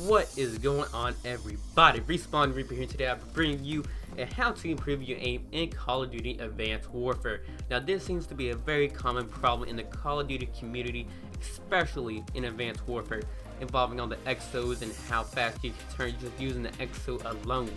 What is going on, everybody? Respawn Reaper here. Today I'm bringing you a how to improve your aim in Call of Duty Advanced Warfare. Now this seems to be a very common problem in the Call of Duty community, especially in Advanced Warfare, involving all the exos and how fast you can turn just using the exo alone.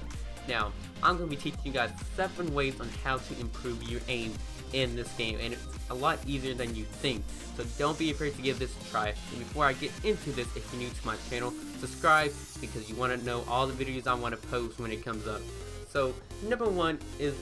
Now I'm going to be teaching you guys 7 ways on how to improve your aim in this game, and it's a lot easier than you think, so don't be afraid to give this a try. And before I get into this, if you're new to my channel, subscribe because you want to know all the videos I want to post when it comes up. So number 1 is,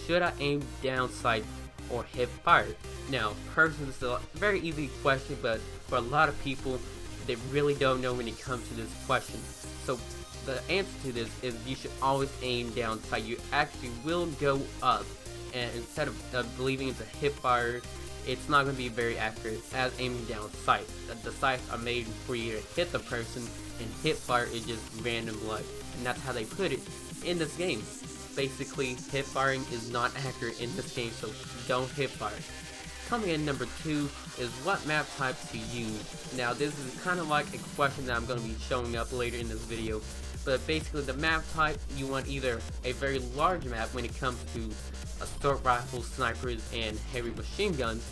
should I aim down sight or hip fire? Now personally, this is a very easy question, but for a lot of people they really don't know when it comes to this question. So the answer to this is you should always aim down sight. You actually will go up, and instead of believing it's a hip fire, it's not going to be very accurate as aiming down sights. The sights are made for you to hit the person, and hip fire is just random luck, and that's how they put it in this game. Basically, hip firing is not accurate in this game, so don't hip fire. Coming in number 2 is what map type to use. Now this is kind of like a question that I'm going to be showing up later in this video, but basically the map type, you want either a very large map when it comes to assault rifles, snipers, and heavy machine guns,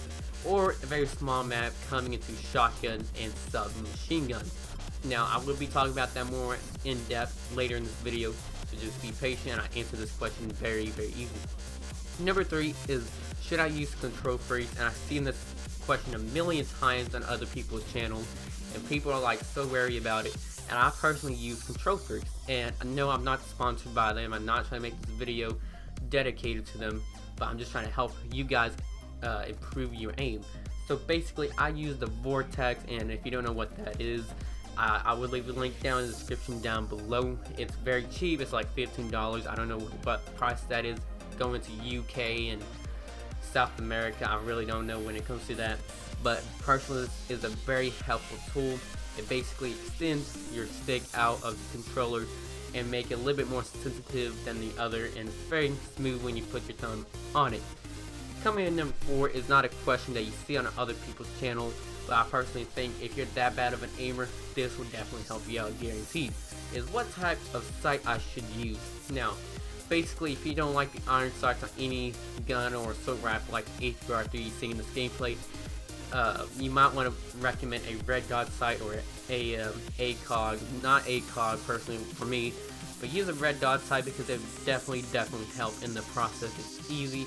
or a very small map coming into shotgun and submachine guns. Now I will be talking about that more in depth later in this video, so just be patient. I answer this question very easy. Number 3 is, should I use control freaks? And I've seen this question a million times on other people's channels, and people are like so wary about it. And I personally use control freaks, and I know I'm not sponsored by them. I'm not trying to make this video dedicated to them, but I'm just trying to help you guys improve your aim. So basically I use the Vortex, and if you don't know what that is, I would leave the link down in the description down below. It's very cheap, it's like $15. I don't know what price that is going to UK and South America. I really don't know when it comes to that, but personally this is a very helpful tool. It basically extends your stick out of the controller and make it a little bit more sensitive than the other, and it's very smooth when you put your thumb on it. Coming in number 4 is not a question that you see on other people's channels, but I personally think if you're that bad of an aimer, this will definitely help you out, guaranteed. Is what type of sight I should use. Now basically, if you don't like the iron sights on any gun or assault rifle like HBR3 you see in this gameplay, you might want to recommend a red dot sight or a ACOG. Not ACOG personally for me, but use a red dot sight because it definitely help in the process. It's easy.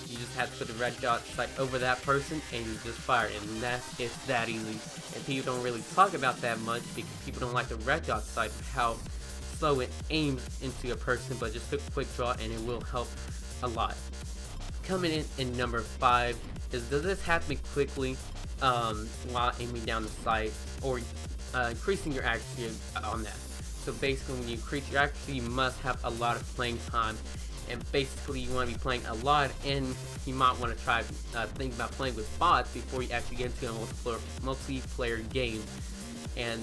You just have to put the red dot sight over that person and you just fire, and it's that easy. And people don't really talk about that much because people don't like the red dot sight, how slow it aims into a person, but just a quick draw and it will help a lot. Coming in number 5 is, does this happen quickly while aiming down the sight, or increasing your accuracy on that? So basically when you increase your accuracy, you must have a lot of playing time, and basically you want to be playing a lot, and you might want to try think about playing with bots before you actually get into a multiplayer game. And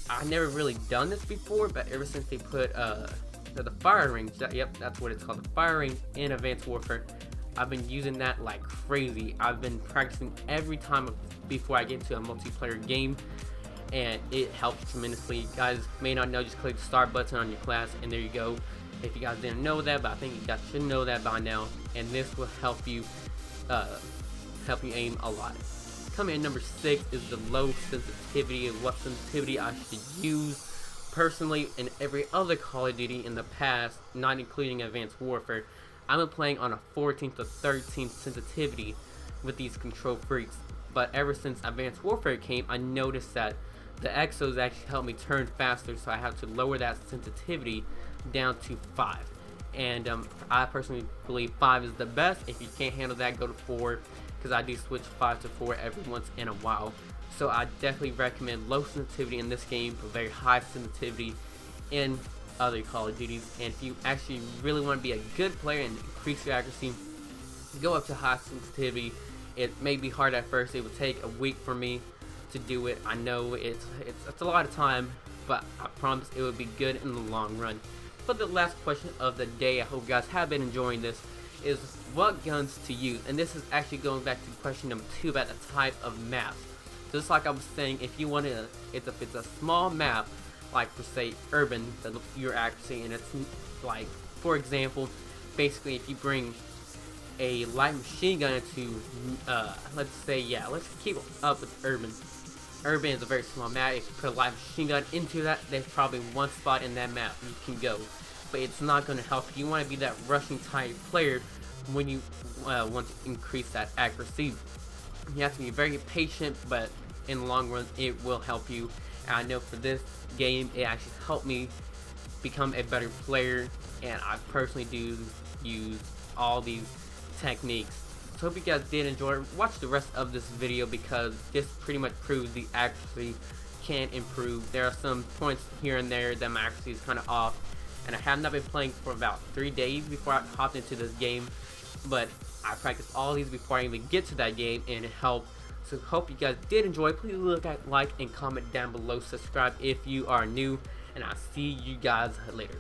I've never really done this before, but ever since they put the fire range, yep, that's what it's called, the fire range in Advanced Warfare, I've been using that like crazy. I've been practicing every time before I get into a multiplayer game, and it helps tremendously. You guys may not know, just click the start button on your class and there you go. If you guys didn't know that, but I think you guys should know that by now, and this will help you aim a lot. Coming in number 6 is the low sensitivity, and what sensitivity I should use. Personally, in every other Call of Duty in the past, not including Advanced Warfare, I've been playing on a 14th to 13th sensitivity with these control freaks. But ever since Advanced Warfare came, I noticed that the exos actually help me turn faster, so I have to lower that sensitivity down to 5. And I personally believe 5 is the best. If you can't handle that, go to 4, because I do switch 5 to 4 every once in a while. So I definitely recommend low sensitivity in this game, but very high sensitivity in other Call of Duties. And if you actually really want to be a good player and increase your accuracy, go up to high sensitivity. It may be hard at first. It would take a week for me to do it. I know it's a lot of time, but I promise it will be good in the long run. But the last question of the day, I hope you guys have been enjoying this, is what guns to use. And this is actually going back to question number 2 about the type of maps. Just like I was saying, if you want to, if it's a small map, like for say urban, that you're accuracy, and it's like, for example, basically if you bring a light machine gun into, let's say, yeah, let's keep up with urban. Urban is a very small map. If you put a light machine gun into that, there's probably one spot in that map you can go, but it's not going to help you. You want to be that rushing type player when you want to increase that accuracy. You have to be very patient, but in the long run, it will help you. And I know for this game, it actually helped me become a better player, and I personally do use all these techniques. So hope you guys did enjoy it. Watch the rest of this video because this pretty much proves the accuracy can improve. There are some points here and there that my accuracy is kind of off, and I have not been playing for about 3 days before I hopped into this game, but I practiced all these before I even get to that game, and it helped. So hope you guys did enjoy. Please look at like and comment down below. Subscribe if you are new, and I'll see you guys later.